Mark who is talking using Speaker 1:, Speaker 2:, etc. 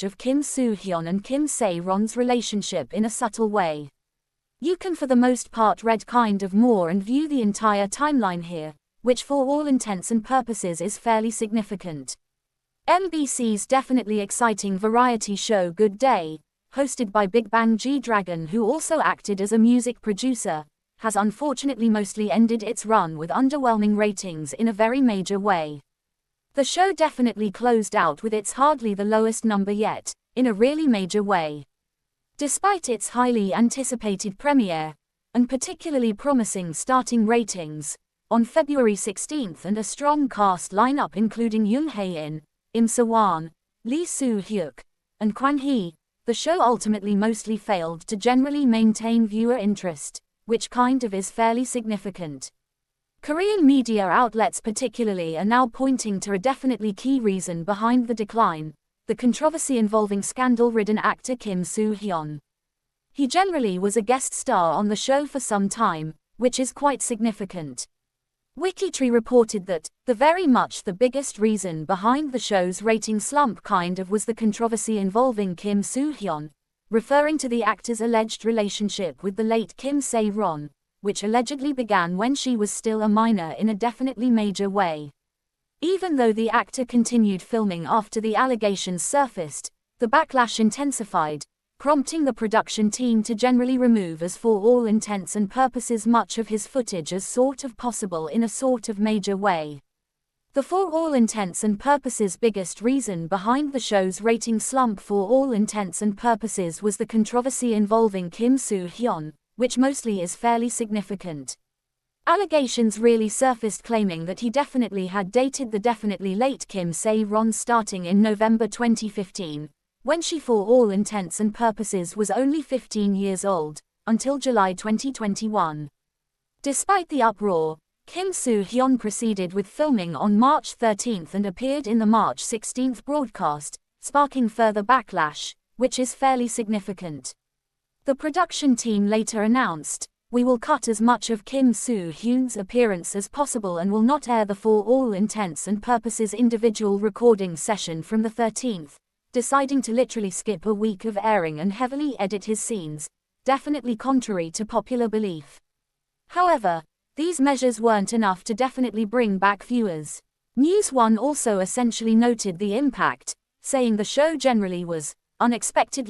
Speaker 1: of Kim Soo Hyun and Kim Se-ron's relationship in a subtle way. You can for the most part read kind of more and view the entire timeline here, which for all intents and purposes is fairly significant. MBC's definitely exciting variety show Good Day, hosted by Big Bang G-Dragon, who also acted as a music producer, has unfortunately mostly ended its run with underwhelming ratings in a very major way. The show definitely closed out with its hardly the lowest number yet, in a really major way. Despite its highly anticipated premiere, and particularly promising starting ratings, on February 16 and a strong cast lineup including Yoon Hae-in, Im Se-won, Lee Soo-hyuk, and Kwang Hee, the show ultimately mostly failed to generally maintain viewer interest, which kind of is fairly significant. Korean media outlets particularly are now pointing to a definitely key reason behind the decline: the controversy involving scandal-ridden actor Kim Soo Hyun. He generally was a guest star on the show for some time, which is quite significant. Wikitree reported that the very much the biggest reason behind the show's rating slump kind of was the controversy involving Kim Soo Hyun, referring to the actor's alleged relationship with the late Kim Se-ron, which allegedly began when she was still a minor in a definitely major way. Even though the actor continued filming after the allegations surfaced, the backlash intensified, prompting the production team to generally remove as for all intents and purposes much of his footage as sort of possible in a sort of major way. The for all intents and purposes biggest reason behind the show's rating slump for all intents and purposes was the controversy involving Kim Soo Hyun, which mostly is fairly significant. Allegations really surfaced claiming that he definitely had dated the definitely late Kim Se-ron starting in November 2015, when she for all intents and purposes was only 15 years old, until July 2021. Despite the uproar, Kim Soo Hyun proceeded with filming on March 13 and appeared in the March 16 broadcast, sparking further backlash, which is fairly significant. The production team later announced, "We will cut as much of Kim Soo Hyun's appearance as possible and will not air the for all intents and purposes individual recording session from the 13th, deciding to literally skip a week of airing and heavily edit his scenes, definitely contrary to popular belief." However, these measures weren't enough to definitely bring back viewers. News One also essentially noted the impact, saying the show generally was unexpectedly